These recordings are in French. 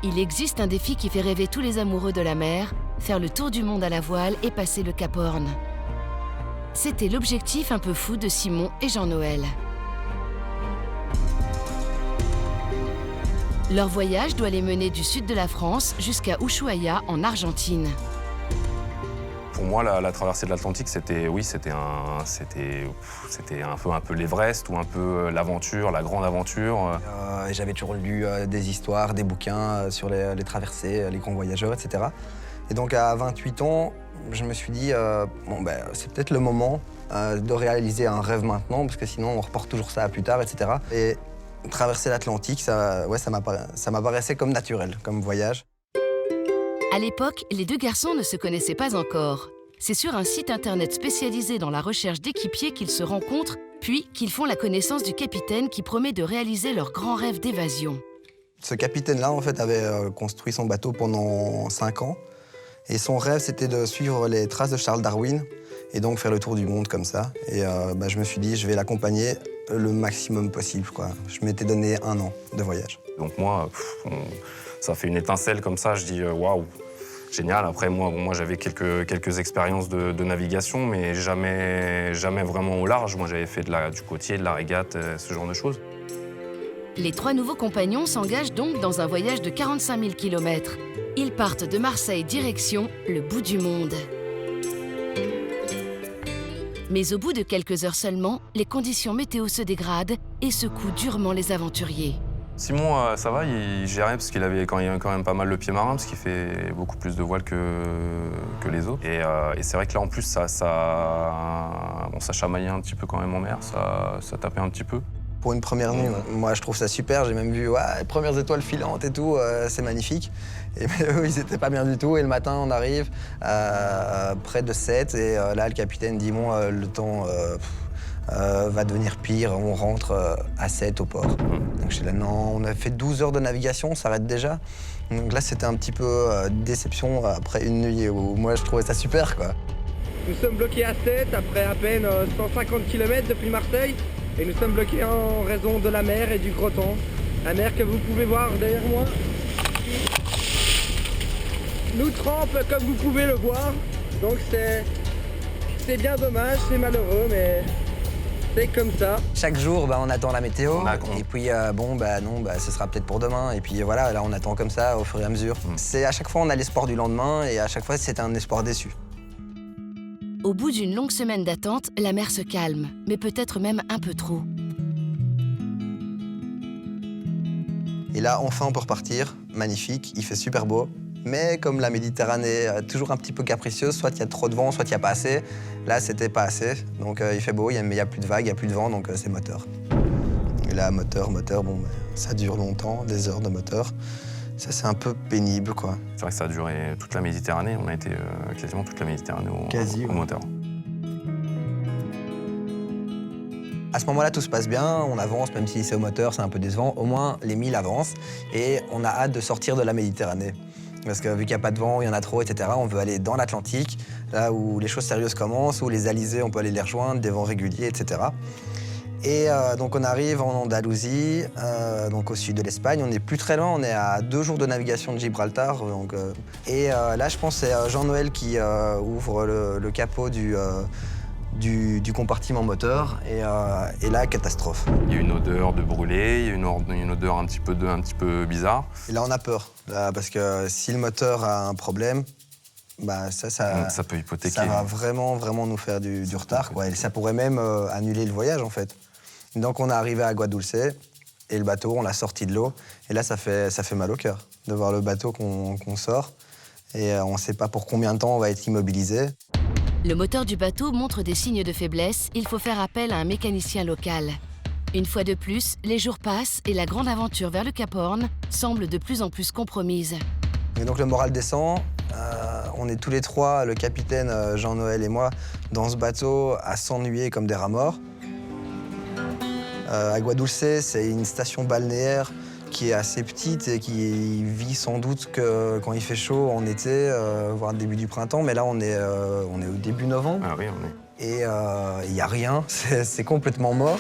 Il existe un défi qui fait rêver tous les amoureux de la mer, faire le tour du monde à la voile et passer le Cap Horn. C'était l'objectif un peu fou de Simon et Jean-Noël. Leur voyage doit les mener du sud de la France jusqu'à Ushuaia en Argentine. Pour moi, la traversée de l'Atlantique, c'était un peu l'Everest ou un peu l'aventure, la grande aventure. J'avais toujours lu des histoires, des bouquins sur les traversées, les grands voyageurs, etc. Et donc à 28 ans, je me suis dit, c'est peut-être le moment de réaliser un rêve maintenant, parce que sinon on reporte toujours ça à plus tard, etc. Et traverser l'Atlantique, ça m'apparaissait comme naturel, comme voyage. À l'époque, les deux garçons ne se connaissaient pas encore. C'est sur un site internet spécialisé dans la recherche d'équipiers qu'ils se rencontrent, puis qu'ils font la connaissance du capitaine qui promet de réaliser leur grand rêve d'évasion. Ce capitaine-là, en fait, avait construit son bateau pendant 5 ans. Et son rêve, c'était de suivre les traces de Charles Darwin et donc faire le tour du monde comme ça. Et je me suis dit, je vais l'accompagner le maximum possible, quoi. Je m'étais donné 1 an de voyage. Donc moi, ça fait une étincelle comme ça, je dis waouh, génial. Après, moi j'avais quelques expériences de navigation, mais jamais vraiment au large. Moi, j'avais fait du côtier, de la régate, ce genre de choses. Les 3 nouveaux compagnons s'engagent donc dans un voyage de 45 000 km. Ils partent de Marseille direction le bout du monde. Mais au bout de quelques heures seulement, les conditions météo se dégradent et secouent durement les aventuriers. Simon, ça va, il gérait parce qu'il avait quand même pas mal le pied marin, parce qu'il fait beaucoup plus de voiles que les autres. Et c'est vrai que là, en plus, ça chamaillait un petit peu quand même en mer, ça tapait un petit peu. Pour une première nuit, moi je trouve ça super. J'ai même vu les premières étoiles filantes et tout, c'est magnifique. Et mais eux, ils étaient pas bien du tout. Et le matin, on arrive près de 7 et là, le capitaine dit bon, le temps va devenir pire. On rentre à 7 au port. Donc je suis là, non, on a fait 12 heures de navigation, on s'arrête déjà. Donc là, c'était un petit peu déception après une nuit où moi je trouvais ça super, quoi. Nous sommes bloqués à 7 après à peine 150 km depuis Marseille. Et nous sommes bloqués en raison de la mer et du gros temps. La mer que vous pouvez voir derrière moi nous trempe comme vous pouvez le voir. Donc c'est bien dommage, c'est malheureux, mais c'est comme ça. Chaque jour, on attend la météo. Et puis ce sera peut-être pour demain. Et puis voilà, là on attend comme ça au fur et à mesure. C'est à chaque fois on a l'espoir du lendemain et à chaque fois c'est un espoir déçu. Au bout d'une longue semaine d'attente, la mer se calme, mais peut-être même un peu trop. Et là, enfin, on peut repartir. Magnifique, il fait super beau. Mais comme la Méditerranée est toujours un petit peu capricieuse, soit il y a trop de vent, soit il n'y a pas assez. Là, c'était pas assez. Donc il fait beau, mais il n'y a plus de vagues, il n'y a plus de vent, donc c'est moteur. Et là, moteur, ça dure longtemps, des heures de moteur. Ça, c'est un peu pénible, quoi. C'est vrai que ça a duré toute la Méditerranée. On a été quasiment toute la Méditerranée au moteur. À ce moment-là, tout se passe bien, on avance, même si c'est au moteur, c'est un peu décevant. Au moins, les milles avancent et on a hâte de sortir de la Méditerranée. Parce que vu qu'il n'y a pas de vent, il y en a trop, etc., on veut aller dans l'Atlantique, là où les choses sérieuses commencent, où les alizés, on peut aller les rejoindre, des vents réguliers, etc. Et donc on arrive en Andalousie, donc au sud de l'Espagne. On n'est plus très loin, on est à 2 jours de navigation de Gibraltar. Et là, je pense que c'est Jean-Noël qui ouvre le capot du compartiment moteur. Et là, catastrophe. Il y a une odeur de brûlé, il y a une odeur un petit peu bizarre. Et là, on a peur, là, parce que si le moteur a un problème, ça peut hypothéquer. Ça va vraiment nous faire du retard, quoi. Et ça pourrait même annuler le voyage, en fait. Donc on est arrivé à Agua Dulce et le bateau, on l'a sorti de l'eau. Et là, ça fait mal au cœur de voir le bateau qu'on sort. Et on ne sait pas pour combien de temps on va être immobilisé. Le moteur du bateau montre des signes de faiblesse. Il faut faire appel à un mécanicien local. Une fois de plus, les jours passent et la grande aventure vers le Cap Horn semble de plus en plus compromise. Et donc le moral descend. On est tous les 3, le capitaine Jean-Noël et moi, dans ce bateau à s'ennuyer comme des rats morts. Agua Dulce, c'est une station balnéaire qui est assez petite et qui vit sans doute que quand il fait chaud en été, voire début du printemps. Mais là, on est au début novembre. Ah oui, on est. Et il n'y a rien, c'est complètement mort.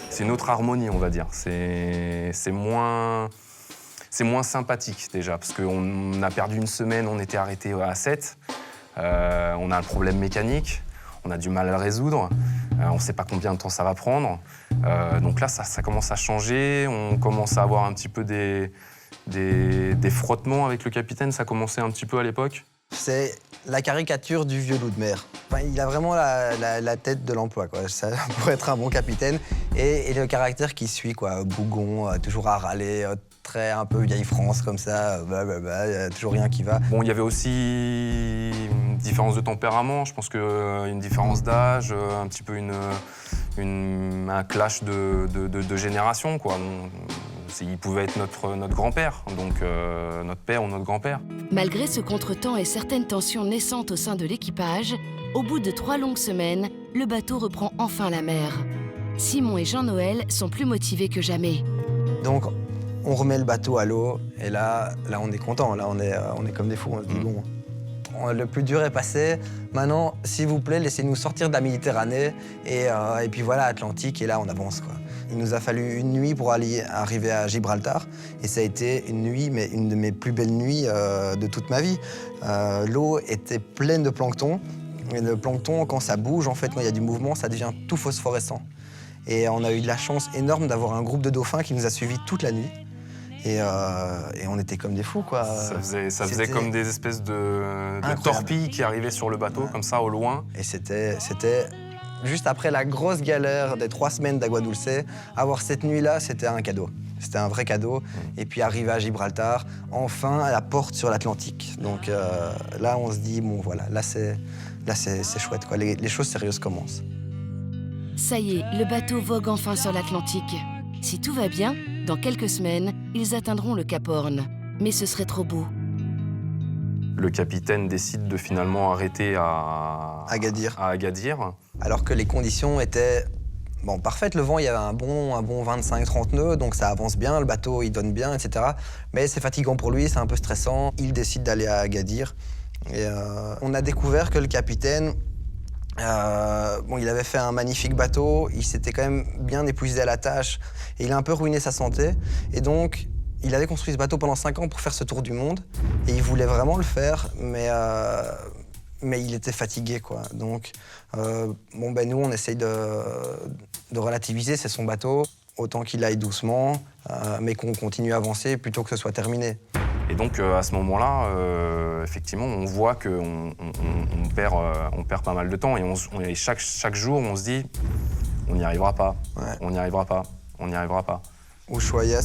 C'est une autre harmonie, on va dire. C'est moins c'est moins sympathique déjà, parce qu'on a perdu une semaine, on était arrêté à 7. On a un problème mécanique, on a du mal à le résoudre, on ne sait pas combien de temps ça va prendre. Donc là, ça commence à changer, on commence à avoir un petit peu des frottements avec le capitaine, ça commençait un petit peu à l'époque. C'est la caricature du vieux loup de mer. Enfin, il a vraiment la tête de l'emploi, quoi. Ça pourrait être un bon capitaine. Et le caractère qui suit, quoi. Bougon, toujours à râler, très un peu vieille France, comme ça, toujours rien qui va. Bon, il y avait aussi une différence de tempérament, je pense qu'une différence d'âge, un petit peu un clash de génération, quoi. Il pouvait être notre grand-père, donc notre père ou notre grand-père. Malgré ce contretemps et certaines tensions naissantes au sein de l'équipage, au bout de 3 longues semaines, le bateau reprend enfin la mer. Simon et Jean-Noël sont plus motivés que jamais. Donc, on remet le bateau à l'eau, et là on est content, là on est comme des fous, on se dit bon, le plus dur est passé, maintenant, s'il vous plaît, laissez-nous sortir de la Méditerranée, et puis voilà, Atlantique, et là on avance, quoi. Il nous a fallu une nuit pour arriver à Gibraltar, et ça a été une nuit, mais une de mes plus belles nuits de toute ma vie. L'eau était pleine de plancton, et le plancton, quand ça bouge, en fait, quand il y a du mouvement, ça devient tout phosphorescent. Et on a eu de la chance énorme d'avoir un groupe de dauphins qui nous a suivis toute la nuit. Et on était comme des fous, quoi. Ça faisait comme des espèces de torpilles qui arrivaient sur le bateau, comme ça, au loin. Et c'était juste après la grosse galère des 3 semaines d'Agua Dulce, avoir cette nuit-là, c'était un cadeau. C'était un vrai cadeau. Et puis arriver à Gibraltar, enfin à la porte sur l'Atlantique. Donc là, on se dit, bon voilà, là c'est chouette, quoi. Les choses sérieuses commencent. Ça y est, le bateau vogue enfin sur l'Atlantique. Si tout va bien, dans quelques semaines, ils atteindront le Cap Horn. Mais ce serait trop beau. Le capitaine décide de finalement arrêter à Agadir. Alors que les conditions étaient parfaites. Le vent, il y avait un bon 25-30 nœuds, donc ça avance bien, le bateau, il donne bien, etc. Mais c'est fatigant pour lui, c'est un peu stressant. Il décide d'aller à Agadir. Et on a découvert que le capitaine, il avait fait un magnifique bateau, il s'était quand même bien épuisé à la tâche, et il a un peu ruiné sa santé. Et donc, il avait construit ce bateau pendant 5 ans pour faire ce tour du monde, et il voulait vraiment le faire, mais il était fatigué, quoi. Donc, nous, on essaye de relativiser, c'est son bateau, autant qu'il aille doucement, mais qu'on continue à avancer plutôt que ce soit terminé. Et donc, à ce moment-là, effectivement, on voit qu'on perd pas mal de temps, et chaque jour, on se dit, on n'y arrivera pas, on n'y arrivera pas, on n'y arrivera pas. Ushuaia,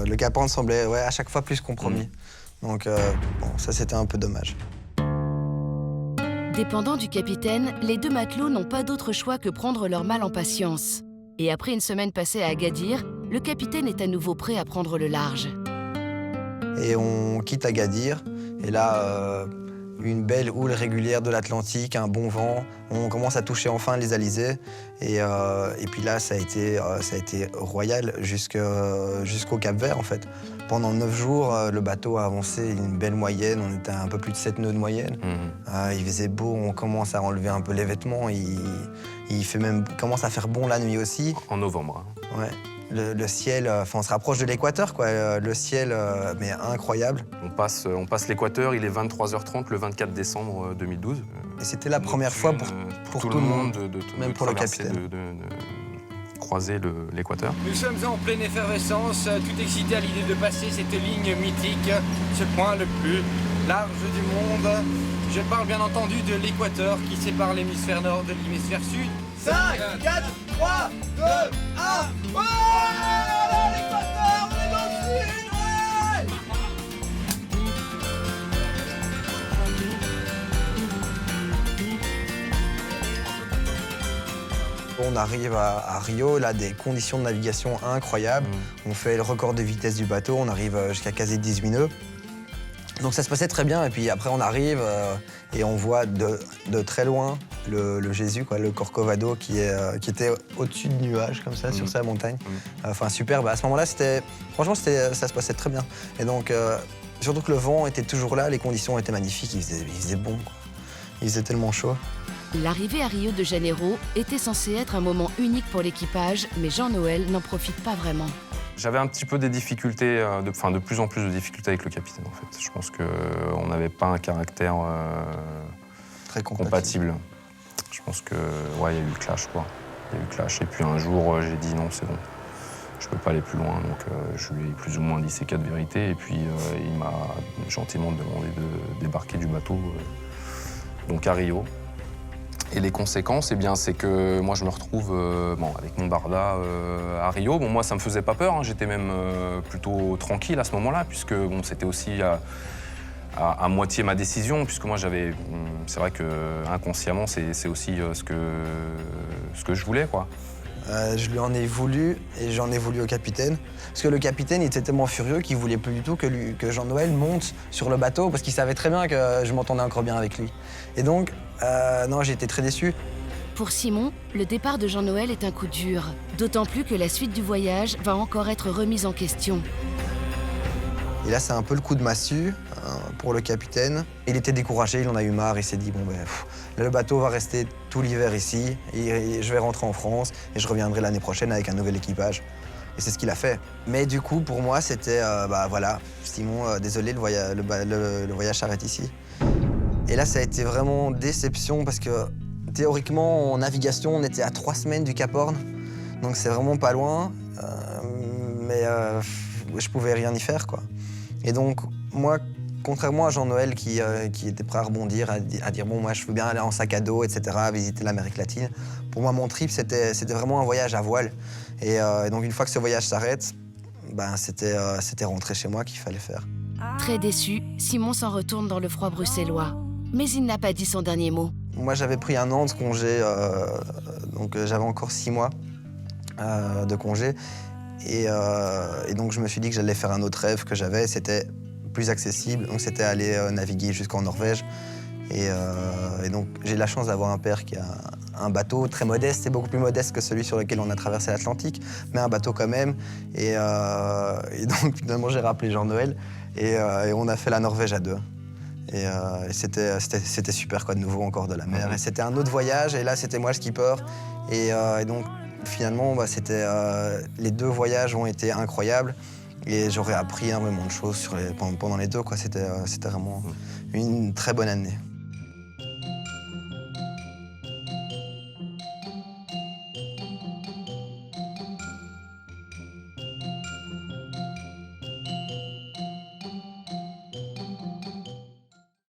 le Cap Horn semblait à chaque fois plus compromis. Donc, ça, c'était un peu dommage. Dépendant du capitaine, les 2 matelots n'ont pas d'autre choix que prendre leur mal en patience. Et après une semaine passée à Agadir, le capitaine est à nouveau prêt à prendre le large. Et on quitte Agadir, et là, une belle houle régulière de l'Atlantique, un bon vent, on commence à toucher enfin les alizés, et puis là, ça a été royal jusqu'au Cap-Vert, en fait. Pendant 9 jours, le bateau a avancé une belle moyenne, on était à un peu plus de 7 nœuds de moyenne. Il faisait beau, on commence à enlever un peu les vêtements, il commence à faire bon la nuit aussi. En novembre. Ouais. Le ciel, on se rapproche de l'équateur, quoi. Le ciel, mais incroyable. On passe l'équateur, il est 23h30 le 24 décembre 2012. Et c'était la première fois pour tout le monde, même pour le capitaine. De croiser l'équateur. Nous sommes en pleine effervescence, tout excité à l'idée de passer cette ligne mythique, ce point le plus large du monde. Je parle bien entendu de l'équateur qui sépare l'hémisphère nord de l'hémisphère sud. 5, 4, 3, 2, 1, ouais, l'équateur, on est dans le sud, ouais. On arrive à Rio, là, des conditions de navigation incroyables. On fait le record de vitesse du bateau, on arrive jusqu'à quasi 18 nœuds. Donc ça se passait très bien, et puis après on arrive et on voit de très loin le Jésus, quoi, le Corcovado qui était au-dessus de nuages, comme ça, sur sa montagne. Enfin, superbe. À ce moment-là, franchement, ça se passait très bien. Et donc, surtout que le vent était toujours là, les conditions étaient magnifiques, il faisait bon, quoi. Il faisait tellement chaud. L'arrivée à Rio de Janeiro était censée être un moment unique pour l'équipage, mais Jean-Noël n'en profite pas vraiment. J'avais un petit peu des difficultés, de plus en plus de difficultés avec le capitaine, en fait. Je pense qu'on n'avait pas un caractère Très compatible. Je pense que, ouais, il y a eu le clash, quoi. Il y a eu le clash. Et puis un jour, j'ai dit non, c'est bon. Je peux pas aller plus loin. Donc je lui ai plus ou moins dit ses 4 vérités. Et puis il m'a gentiment demandé de débarquer du bateau, donc à Rio. Et les conséquences, eh bien, c'est que moi, je me retrouve avec mon barda à Rio. Bon, moi, ça me faisait pas peur, hein. J'étais même plutôt tranquille à ce moment-là, puisque bon, c'était aussi à moitié ma décision, puisque moi, c'est vrai que inconsciemment, c'est aussi ce que je voulais, quoi. Je lui en ai voulu et j'en ai voulu au capitaine. Parce que le capitaine, il était tellement furieux qu'il voulait plus du tout que Jean-Noël monte sur le bateau parce qu'il savait très bien que je m'entendais encore bien avec lui. Et donc, non, j'ai été très déçu. Pour Simon, le départ de Jean-Noël est un coup dur, d'autant plus que la suite du voyage va encore être remise en question. Et là, c'est un peu le coup de massue pour le capitaine. Il était découragé, il en a eu marre, il s'est dit, bon ben, le bateau va rester tout l'hiver ici, et je vais rentrer en France, et je reviendrai l'année prochaine avec un nouvel équipage. Et c'est ce qu'il a fait. Mais du coup, pour moi, c'était, voilà, Simon, désolé, le voyage s'arrête ici. Et là, ça a été vraiment déception, parce que théoriquement, en navigation, on était à 3 semaines du Cap Horn, donc c'est vraiment pas loin, mais je pouvais rien y faire, quoi. Et donc, moi, contrairement à Jean-Noël qui était prêt à rebondir, à dire bon, moi je veux bien aller en sac à dos, etc., visiter l'Amérique latine, pour moi mon trip c'était vraiment un voyage à voile. Et donc une fois que ce voyage s'arrête, ben, c'était rentrer chez moi qu'il fallait faire. Très déçu, Simon s'en retourne dans le froid bruxellois. Mais il n'a pas dit son dernier mot. Moi j'avais pris 1 an de congé, donc j'avais encore 6 mois de congé. Et donc je me suis dit que j'allais faire un autre rêve que j'avais, c'était plus accessible, donc c'était aller naviguer jusqu'en Norvège. Et donc j'ai la chance d'avoir un père qui a un bateau très modeste, c'est beaucoup plus modeste que celui sur lequel on a traversé l'Atlantique, mais un bateau quand même. Et donc finalement j'ai rappelé Jean-Noël et on a fait la Norvège à 2. Et c'était super, quoi, de nouveau encore de la mer. Et c'était un autre voyage, et là c'était moi le skipper. Et donc finalement, les 2 voyages ont été incroyables. Et j'aurais appris énormément de choses pendant les 2, quoi. C'était vraiment une très bonne année.